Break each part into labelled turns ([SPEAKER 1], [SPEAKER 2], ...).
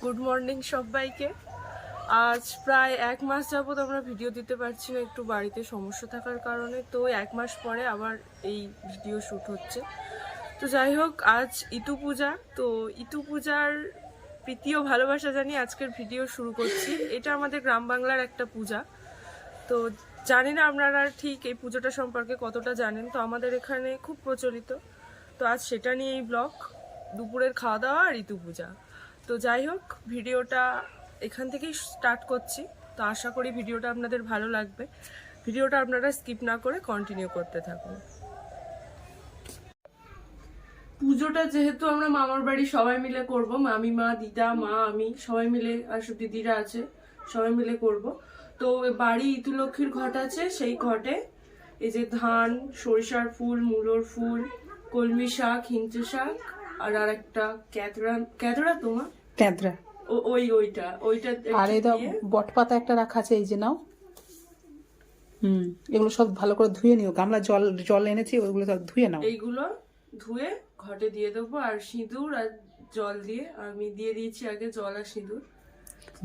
[SPEAKER 1] Good morning সবাইকে। আজ প্রায় 1 মাস যাবত আমরা ভিডিও দিতে পারছি না, একটু বাড়িতে সমস্যা থাকার কারণে। তো 1 মাস পরে আবার এই ভিডিও শ্যুট হচ্ছে। তো যাই হোক, আজ ইতু পূজা। তো ইতু পূজার প্রীতি ও ভালোবাসা জানিয়ে আজকের ভিডিও শুরু করছি। এটা আমাদের গ্রাম বাংলার একটা পূজা। তো জানি না আপনারা ঠিক এই পুজোটা সম্পর্কে কতটা জানেন। তো আমাদের এখানে খুব প্রচলিত। তো আজ সেটা নিয়ে এই ব্লগ, দুপুরের খাওয়া দাওয়া আর ইতু পূজা। তো যাই হোক, ভিডিওটা এখান থেকেই স্টার্ট করছি। তো আশা করি ভিডিওটা আপনাদের ভালো লাগবে। ভিডিওটা আপনারা স্কিপ না করে কন্টিনিউ করতে থাকুন। পুজোটা যেহেতু আমরা মামার বাড়ি সবাই মিলে করব, মামিমা, দিদা, মা, আমি সবাই মিলে, আর সব দিদিরা আছে, সবাই মিলে করব। তো বাড়ি ইতু লক্ষ্মীর ঘট আছে, সেই ঘটে এই যে ধান, সরিষার ফুল, মূলোর ফুল, কলমি শাক, হিঞ্চে শাক, আর একটা ক্যাদরা তোমার
[SPEAKER 2] ক্যাদরা,
[SPEAKER 1] ওইটা
[SPEAKER 2] আর এই দাও বটপাতা একটা রাখা আছে, এই যে নাও। এগুলো সব ভালো করে ধুয়ে নিও। গামলা জল এনেছি, ওইগুলো সব ধুয়ে নাও।
[SPEAKER 1] এইগুলো ধুয়ে ঘটে দিয়ে দেবো, আর সিঁদুর আর জল দিয়ে, আমি দিয়ে দিয়েছি আগে জল আর সিঁদুর।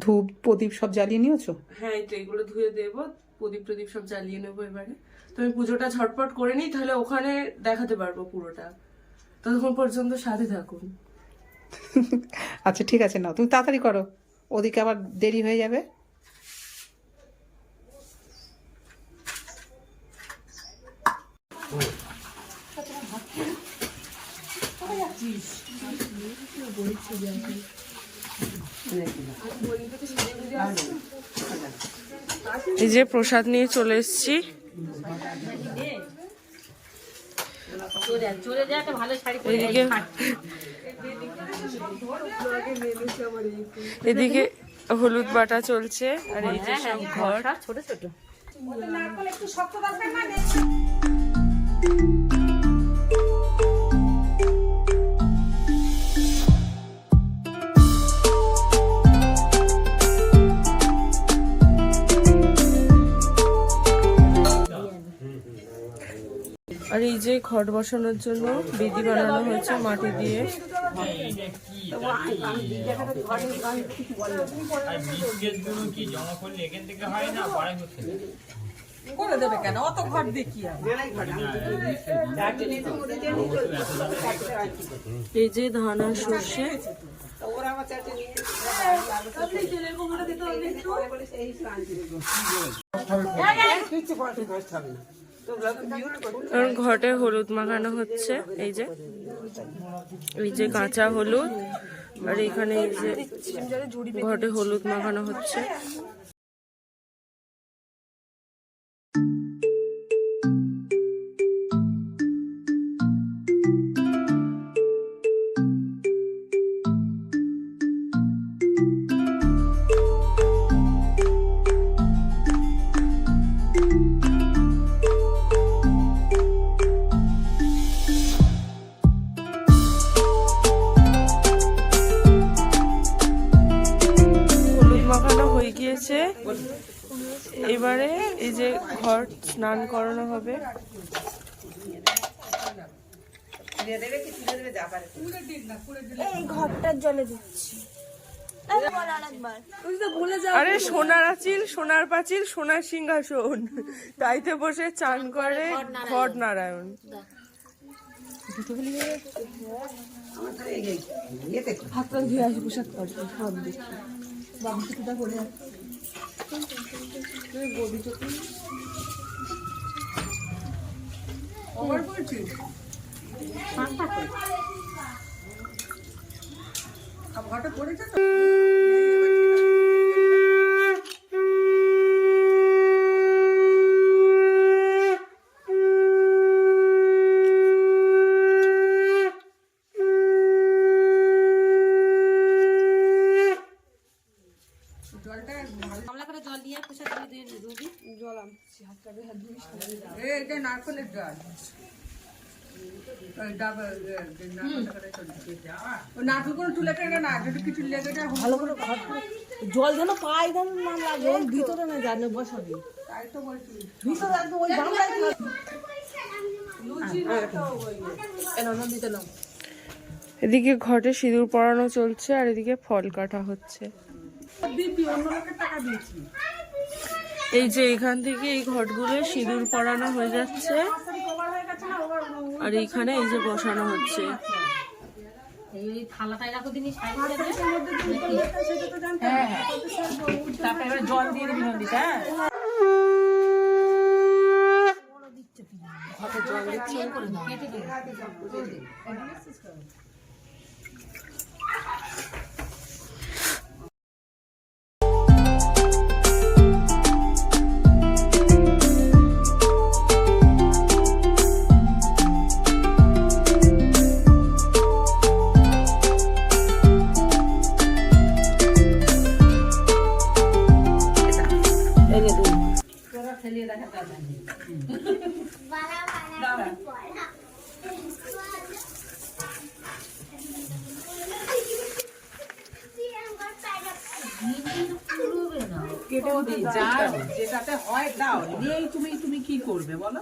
[SPEAKER 2] ধূপ প্রদীপ সব জ্বালিয়ে নিয়েছো?
[SPEAKER 1] হ্যাঁ, এই তো এগুলো ধুয়ে দেবো, প্রদীপ সব জ্বালিয়ে নেবো এবারে। তো আমি পুজোটা ঝটপট করে নিই, তাহলে ওখানে দেখাতে পারবো পুরোটা। ততক্ষণ পর্যন্ত সাথে থাকুন।
[SPEAKER 2] আচ্ছা ঠিক আছে, নাও তুমি তাড়াতাড়ি করো, ওদিকে আবার দেরি হয়ে যাবে।
[SPEAKER 1] এই যে প্রসাদ নিয়ে চলে এসেছি। এদিকে হলুদ বাটা চলছে, আর এই যে সব ঘর ছোট ছোট। আর এই যে ঘট বসানোর জন্য বেদি বানানো হয়েছে মাটি দিয়ে। এই যে ধান আর সর্ষে। ঘটে হলুদ মাখানো হচ্ছে, এই যে কাঁচা হলুদ, আর এখানে এই যে ঘটে হলুদ মাখানো হচ্ছে। এবারে এই যে ঘট স্নান করানো হবে। আরে সোনার আঁচিল, সোনার পাঁচিল, সোনার সিংহাসন, তাইতে বসে চান করে ঘট নারায়ণ। হাতটা ধুয়ে আসি, পোশাক করে ঘটা পড়েছে তো। নারকেলের জল, নারকেল তুলে না, কিছু লেগে যায় ভালো করে জল যেন পায় যেন না লাগে, ভিতরে না জানে বসাবি, তাই তো বলছি ভিতরে একদম ওই বাংলায় লুচি না তো ওই দিতে নাও। এদিকে ঘটে সিঁদুর পরানো চলছে আর এদিকে ফল কাটা হচ্ছে। এই যে এখান থেকে এই ঘটগুলো সিঁদুর পরানো হয়ে যাচ্ছে আর এইখানে এই যে বসানো হচ্ছে।
[SPEAKER 2] জল দিয়ে দিবি নন্দিতা। যেটাতে হয় দাও, নিয়েই তুমি কি করবে বলো?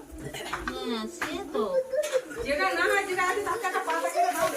[SPEAKER 2] যেটা না হয় যেটা আছে তার টাকা পাতা করে দাও।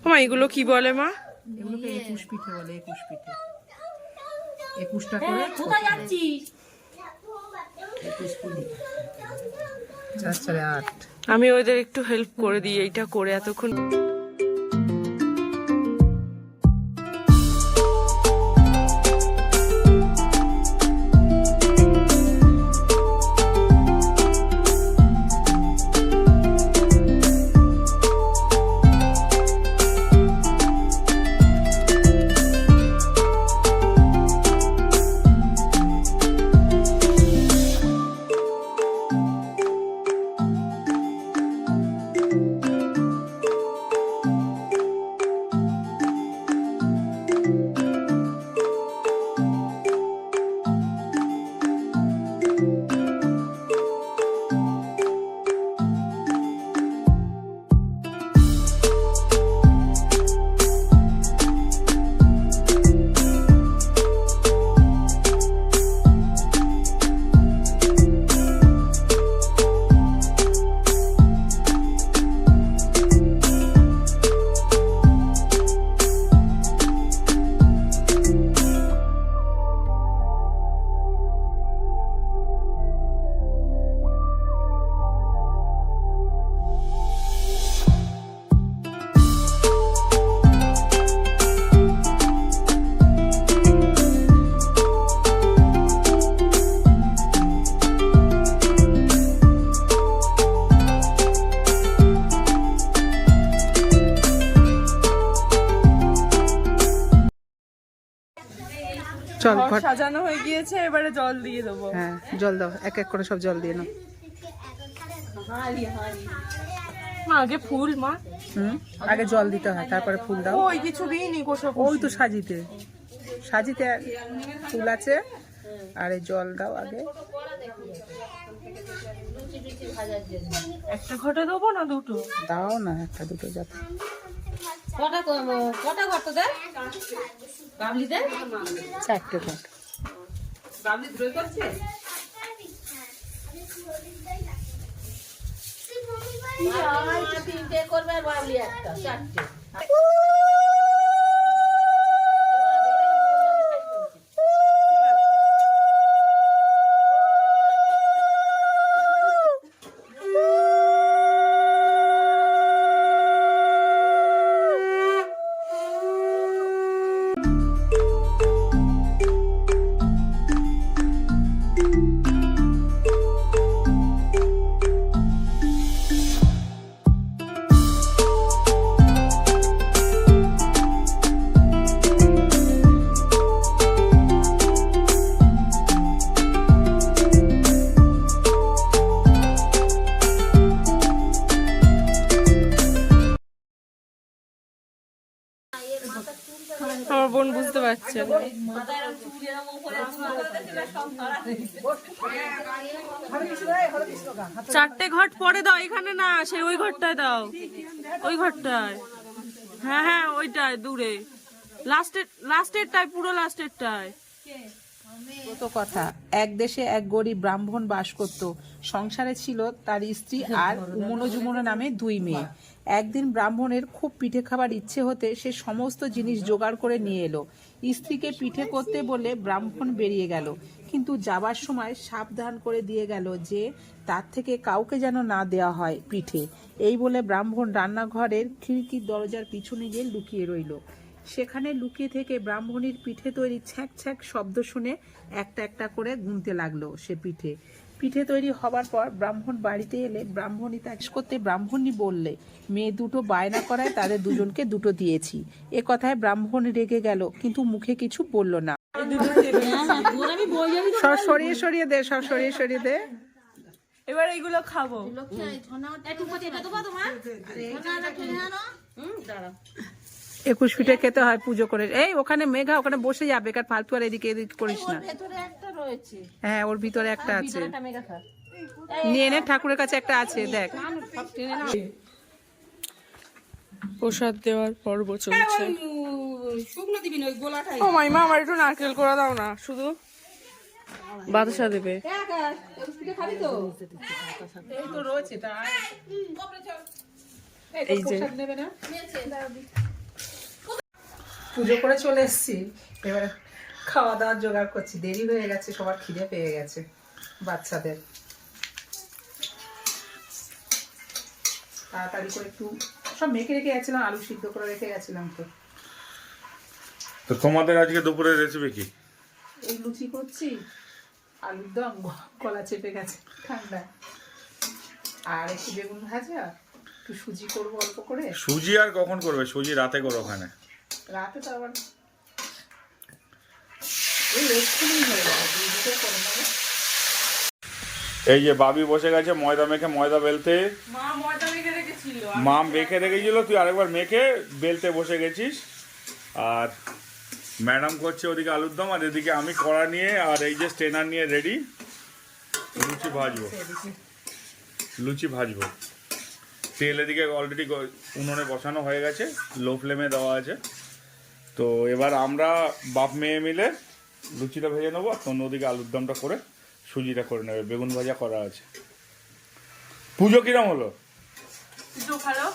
[SPEAKER 1] মা এগুলো কি বলে মা?
[SPEAKER 2] এগুলোকে 21 পিঠে বলে। 21 পিঠে 21টা করে।
[SPEAKER 3] কোথায় যাচ্ছিস?
[SPEAKER 2] 21 পুলি 4 4 8।
[SPEAKER 1] আমি ওদের একটু হেল্প করে দিই এইটা করে এতক্ষণ।
[SPEAKER 2] চল
[SPEAKER 1] ঘর
[SPEAKER 2] ঘর
[SPEAKER 1] সাজানো হয়ে গিয়েছে, এবারে জল দিয়ে দেবো।
[SPEAKER 2] হ্যাঁ জল দাও, এক এক করে সব জল দিয়ে নাও।
[SPEAKER 1] মা আগে ফুল, মা
[SPEAKER 2] আগে জল দিতে হয়, তারপরে ফুল দাও।
[SPEAKER 1] ওই কিছু দিইনি কোসব।
[SPEAKER 2] ওই তো সাজিতে সাজিতে ফুল আছে, আর এই জল দাও আগে।
[SPEAKER 1] একটা ঘটে দেবো না দুটো?
[SPEAKER 2] দাও না, একটা দুটো যাতে।
[SPEAKER 3] কটা ঘর তো দেয় গাবলি দেয়,
[SPEAKER 2] 4টে ঘট।
[SPEAKER 3] গাবলি ধরে করছে। তিনটে করবে আর বাবলি একটা, 4টে।
[SPEAKER 1] আমার বোন বুঝতে পারছে না। চারটে ঘট পরে দাও, এখানে না, সেই ওই ঘরটায় দাও, ওই ঘরটায়। হ্যাঁ হ্যাঁ ওইটায় দূরে, লাস্টেরটায়, পুরো লাস্টেরটায়।
[SPEAKER 2] কত কথা। এক দেশে এক গরিব ব্রাহ্মণ বাস করত। সংসারে ছিল তার স্ত্রী আর উমনো নামে 2 মেয়ে। একদিন ব্রাহ্মণের খুব পিঠে খাবার ইচ্ছে হতে সে সমস্ত জিনিস জোগাড় করে নিয়ে এলো। স্ত্রীকে পিঠে করতে বলে ব্রাহ্মণ বেরিয়ে গেল, কিন্তু যাবার সময় সাবধান করে দিয়ে গেল যে তার থেকে কাউকে যেন না দেওয়া হয় পিঠে। এই বলে ব্রাহ্মণ রান্নাঘরের খিড়কির দরজার পিছনে গিয়ে লুকিয়ে রইল। সেখানে লুকিয়ে থেকে ব্রাহ্মণীর পিঠে তৈরি ছ্যাঁক ছ্যাঁক শব্দ শুনে একটা একটা করে গুনতে লাগলো সে পিঠে তৈরি হবার পর ব্রাহ্মণ বাড়িতে এলে ব্রাহ্মণী তাকে করতে ব্রাহ্মণী বললে, মেয়ে দুটো বায়না করায় তাদের দুজনকে দুটো দিয়েছি। এ কথায় ব্রাহ্মণ রেগে গেল, কিন্তু মুখে কিছু বলল না। সব সরিয়ে সরিয়ে দে, সব সরিয়ে সরিয়ে দে।
[SPEAKER 1] এবার এইগুলো খাবো।
[SPEAKER 2] 21 পিঠে খেতে হয় পুজো করে। এই ওখানে মেঘা ওখানে বসে যাবে, কার ফালতু আর এদিকে করিস না। হ্যাঁ ওর ভিতরে একটা আছে, নিয়ে নে, ঠাকুরের কাছে একটা আছে দেখ।
[SPEAKER 1] প্রসাদ দেওয়ার পর্ব চলছে।
[SPEAKER 3] শুকনো দিবি না, ওই গোলাটাই।
[SPEAKER 1] ও মাইমা, আমার একটু নারকেল করে দাও না, শুধু বাতাসা দেবে।
[SPEAKER 3] খাবি তো?
[SPEAKER 2] এই তো রয়েছে তার।
[SPEAKER 1] এই যে
[SPEAKER 2] নেবে না, পুজো করে চলে এসেছি, এবার খাওয়া দাওয়ার জোগাড় করছি। দেরি হয়ে গেছে, সবার খিদে পেয়ে গেছে বাচ্চাদের। তাড়াতাড়ি করে একটু সব মেখে রেখে গেছিলাম, আলু সিদ্ধ করে রেখে গেছিলাম।
[SPEAKER 4] তো তোমাদের আজকে দুপুরের রেসিপি কি?
[SPEAKER 2] এই লুচি করছি, আলুর দম, গলা চেপে গেছে ঠান্ডা, আর একটু বেগুন ভাজা, একটু সুজি করবো অল্প করে।
[SPEAKER 4] সুজি আর কখন করবে? সুজি রাতে করো ওখানে।
[SPEAKER 2] রাতে তো আবার এই এক্ষুনি হয়ে যাবে, দুটো করে নেবো।
[SPEAKER 4] এই যে বাবি বসে গেছে ময়দা মেখে, ময়দা বেলতে।
[SPEAKER 1] মা ময়দা মেখে রেখেছিল,
[SPEAKER 4] মা মেখে রেখেছিল, তুই আরেকবার মেখে বেলতে বসে গেছিস। আর ম্যাডাম করছে ওদিকে আলুর দম, আর এদিকে আমি কড়া নিয়ে আর এই যে স্টেনার নিয়ে রেডি লুচি ভাজবো। তেল এদিকে অলরেডি উনুনে বসানো হয়ে গেছে, লো ফ্লেমে দেওয়া আছে। তো এবার আমরা বাপ মেয়ে মিলে লুচিটা ভেজে নেবো, আর অন্যদিকে আলুর দমটা করে সুজিটা করে নেবে, বেগুন ভাজা করা আছে। পুজো কিরম হলো?
[SPEAKER 1] পুজো ভালো,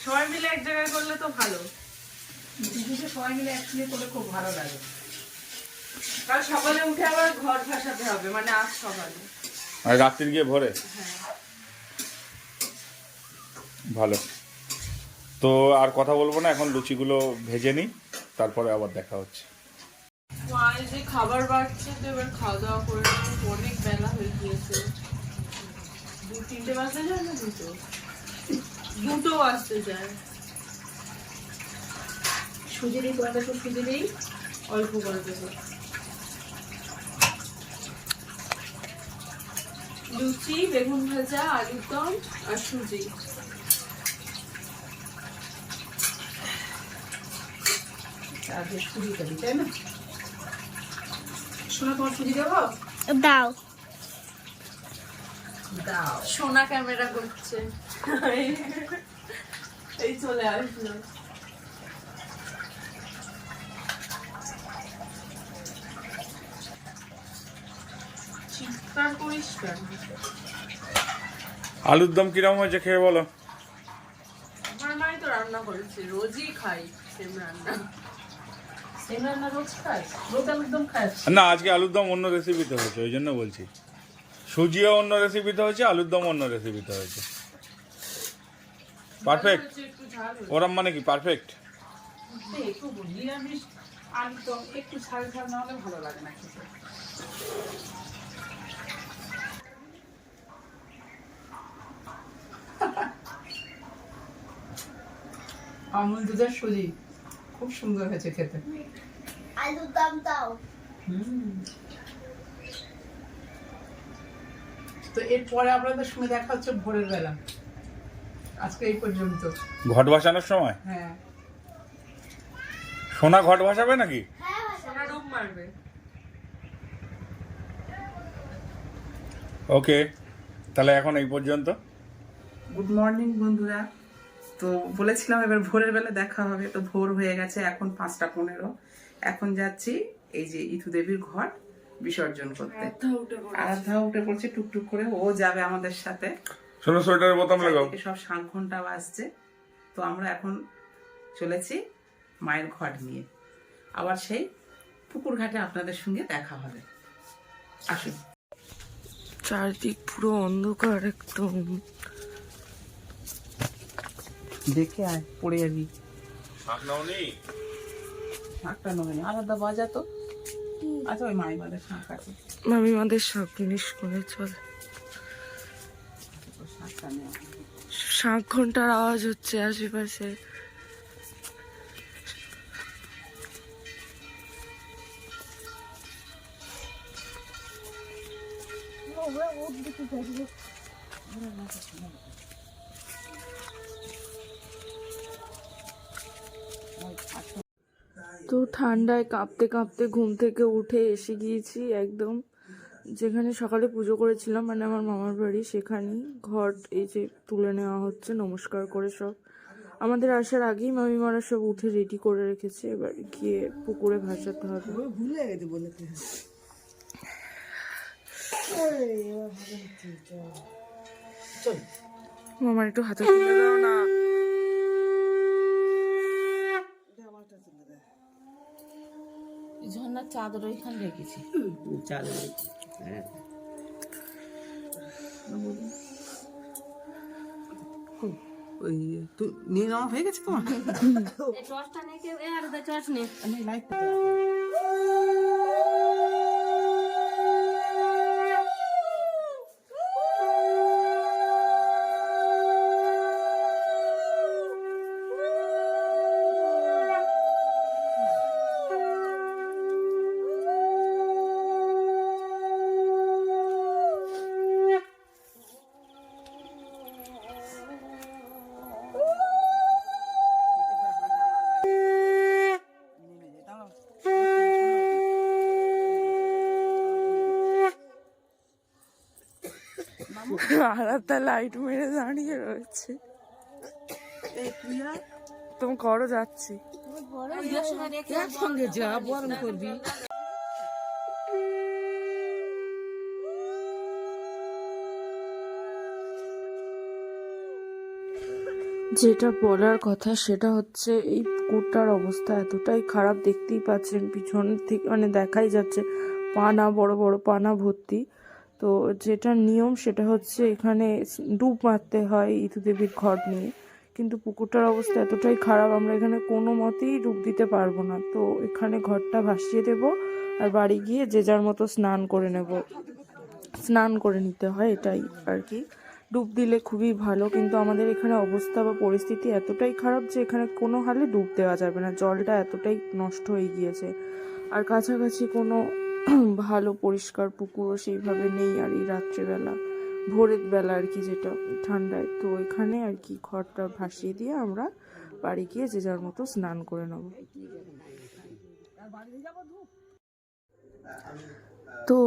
[SPEAKER 1] সবাই মিলে এক জায়গায় করলে তো ভালো।
[SPEAKER 2] দুটো সবাই মিলে একসঙ্গে করলে খুব ভালো লাগে।
[SPEAKER 1] কাল সকালে উঠে আবার ঘর ভাসাতে হবে, মানে আজ সকালে,
[SPEAKER 4] আর রাত্রির গিয়ে ভোরে। ভালো। তো আর কথা বলবো না, এখন লুচিগুলো ভেজে নিই, তারপরে আবার দেখা হচ্ছে।
[SPEAKER 1] মা এই যে খাবার বাড়ছে, তো এবার খাওয়া দাওয়া করে নেবো। অনেক বেলা হয়ে গিয়েছে, 2-3টে বাজতে যায় না, দুটো বাজতে যায়।
[SPEAKER 2] সুজি দিই, তোমাদের একটু সুজি দিই,
[SPEAKER 1] অল্প করে দেবো। লুচি, বেগুন ভাজা, আলুর দম আর সুজি।
[SPEAKER 2] সুজি করি তাই না? শোনা, তোমার সুজি দেবো?
[SPEAKER 5] দাও।
[SPEAKER 2] দাও।
[SPEAKER 1] সোনা ক্যামেরা করছে, এই চলে আসলো। চিৎকার করিস কেন?
[SPEAKER 4] আলুর দম কিরম হয়েছে খেয়ে বলো।
[SPEAKER 1] আমার মাই তো রান্না করেছে, রোজই খাই সেম রান্না।
[SPEAKER 2] সেম রান্না রোজ খাই? রোজ আলুর দম খাই?
[SPEAKER 4] না, আজকে আলুর দম অন্য রেসিপিতে হয়েছে, ওই জন্য বলছি। সুজিও অন্য রেসিপিতে হয়েছে, আলুর দম অন্য রেসিপিতে হয়েছে। পারফেক্ট?
[SPEAKER 1] একটু ঝাল হয়েছে।
[SPEAKER 4] ওরম মানে কি পারফেক্ট?
[SPEAKER 2] একটু নিরামিষ আলুর দম একটু ঝাল ঝাল না হলে ভালো লাগে না খেতে। আমুল দুধের সুজি খুব সুন্দর হয়েছে খেতে।
[SPEAKER 5] আলুর দম দাও।
[SPEAKER 2] তো এরপরে আপনাদের সঙ্গে দেখা হচ্ছে ভোরের বেলা। আজকে এই পর্যন্ত।
[SPEAKER 4] ঘট ভাসানোর সময়
[SPEAKER 2] হ্যাঁ,
[SPEAKER 4] সোনা ঘট ভাসাবে নাকি?
[SPEAKER 1] সোনা ডুব মারবে।
[SPEAKER 4] ওকে, তাহলে এখন এই পর্যন্ত।
[SPEAKER 2] গুড মর্নিং বন্ধুরা। তো বলেছিলাম এবার ভোরের বেলা দেখা হবে, তো ভোর হয়ে গেছে, এখন 5:15। এখন যাচ্ছি এই যে ইথু দেবীর ঘট বিসর্জন করতে। আরাধ্যা উঠে পড়ছে টুকটুক করে, ও যাবে আমাদের সাথে।
[SPEAKER 4] শোনো, সোয়েটারের বোতাম লাগাও।
[SPEAKER 2] চারিদিকে সব শাঁখ ঘন্টা বাজছে। তো আমরা এখন চলেছি মায়ের ঘট নিয়ে। আবার সেই পুকুর ঘাটে আপনাদের সঙ্গে দেখা হবে। আসুন।
[SPEAKER 1] চারদিক পুরো অন্ধকার একদম।
[SPEAKER 2] দেখে আয়, পড়ে যাবি।
[SPEAKER 4] শাক নাও নি?
[SPEAKER 2] শাঁখটা নেবে না, আলাদা বাজা তো। আচ্ছা, ওই মাই বাজার শাঁখ আছে,
[SPEAKER 1] মামি আমাদের সব জিনিস করে চলে।
[SPEAKER 2] শাঁখটা নেওয়া।
[SPEAKER 1] শাঁখ ঘন্টার আওয়াজ হচ্ছে আশেপাশে। তো ঠান্ডায় কাঁপতে কাঁপতে ঘুম থেকে উঠে এসে গিয়েছি একদম, যেখানে সকালে পুজো করেছিলাম, মানে আমার মামার বাড়ি, সেখানেই ঘট এই যে তুলে নেওয়া হচ্ছে নমস্কার করে। সব আমাদের আসার আগেই মামিমারা সব উঠে রেডি করে রেখেছে, এবার গিয়ে পুকুরে ভাসাতে হবে। মামার একটু হাতে তুলে দাও না।
[SPEAKER 3] ঝর্ণার চাদর ওইখানে রেখেছি।
[SPEAKER 2] ওই তো নিয়ে নেওয়া হয়ে গেছে তোমার?
[SPEAKER 3] টর্চটা নেই কেউ? আর টর্চ নেই।
[SPEAKER 2] লাইটটা
[SPEAKER 1] আলাদা লাইট মেরে দাঁড়িয়ে রয়েছে। তুমি করো, যাচ্ছি।
[SPEAKER 3] একসঙ্গে যা, বরণ করবি।
[SPEAKER 1] যেটা বলার কথা সেটা হচ্ছে এই পুকুরটার অবস্থা এতটাই খারাপ, দেখতেই পাচ্ছেন পিছন থেকে, মানে দেখাই যাচ্ছে পানা, বড় বড় পানা ভর্তি। তো যেটা নিয়ম সেটা হচ্ছে এখানে ডুব মারতে হয় ইতু দেবীর ঘট নিয়ে, কিন্তু পুকুরটার অবস্থা এতটাই খারাপ আমরা এখানে কোনো মতেই ডুব দিতে পারবো না। তো এখানে ঘরটা ভাসিয়ে দেব আর বাড়ি গিয়ে যে যার মতো স্নান করে নেব, স্নান করে নিতে হয় এটাই আর কি। ডুব দিলে খুবই ভালো, কিন্তু আমাদের এখানে অবস্থা বা পরিস্থিতি এতটাই খারাপ যে এখানে কোনো হালে ডুব দেওয়া যাবে না, জলটা এতটাই নষ্ট হয়ে গিয়েছে। আর কাছাকাছি কোনো ভালো পরিষ্কার পুকুরও সেইভাবে নেই। আর এই রাত্রেবেলা ভোরের বেলা আর কি, যেটা ঠান্ডায়, তো এখানে আর কি ঘরটা ভাসিয়ে দিয়ে আমরা বাড়ি গিয়ে যে যার মতো স্নান করে নেব। তো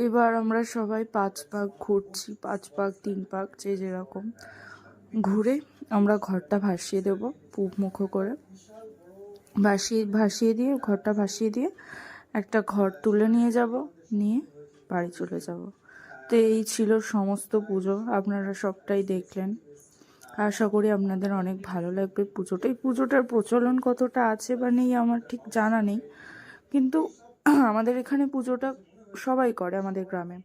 [SPEAKER 1] এবার আমরা সবাই 5 পাক ঘুরছি, 5 পাক 3 পাক যে যেরকম ঘুরে আমরা ঘরটা ভাসিয়ে দেব পূব মুখ করে। ভাসিয়ে দিয়ে ঘরটা ভাসিয়ে দিয়ে একটা ঘর তুলে নিয়ে যাব, নিয়ে বাড়ি চলে যাব। তো এই ছিল সমস্ত পুজো, আপনারা সবটাই দেখলেন। আশা করি আপনাদের অনেক ভালো লাগবে পুজোটা। এই পুজোটার প্রচলন কতটা আছে বা নেই আমার ঠিক জানা নেই, কিন্তু আমাদের এখানে পুজোটা সবাই করে আমাদের গ্রামে।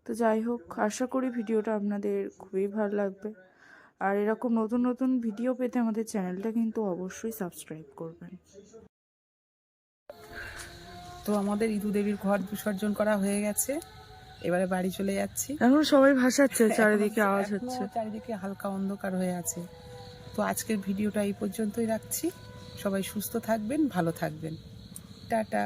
[SPEAKER 1] তো যাই হোক, আশা করি ভিডিওটা আপনাদের খুবই ভালো লাগবে। আর এরকম নতুন নতুন ভিডিও পেতে আমাদের চ্যানেলটা কিন্তু অবশ্যই সাবস্ক্রাইব করবেন।
[SPEAKER 2] তো আমাদের ইদু দেবীর ঘর বিসর্জন করা হয়ে গেছে, এবারে বাড়ি চলে যাচ্ছি।
[SPEAKER 1] এখন সবাই ভাসাচ্ছে, চারিদিকে আওয়াজ
[SPEAKER 2] এখনো
[SPEAKER 1] হচ্ছে।
[SPEAKER 2] চারিদিকে হালকা অন্ধকার হয়ে আছে। তো আজকের ভিডিওটা এই পর্যন্তই রাখছি। সবাই সুস্থ থাকবেন, ভালো থাকবেন। টাটা।